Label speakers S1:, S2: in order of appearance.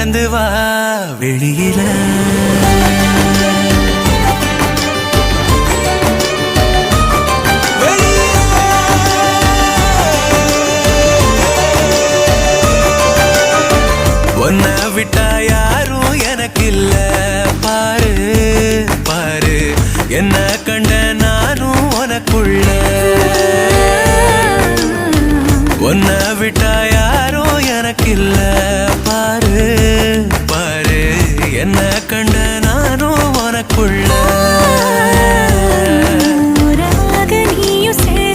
S1: பறந்து வா வெளியில ஒன்ன விட்டா யாரும் எனக்கு இல்ல பாரு பாரு என்ன கண்ட நானும் உனக்குள்ள ஒன்ன விட்டா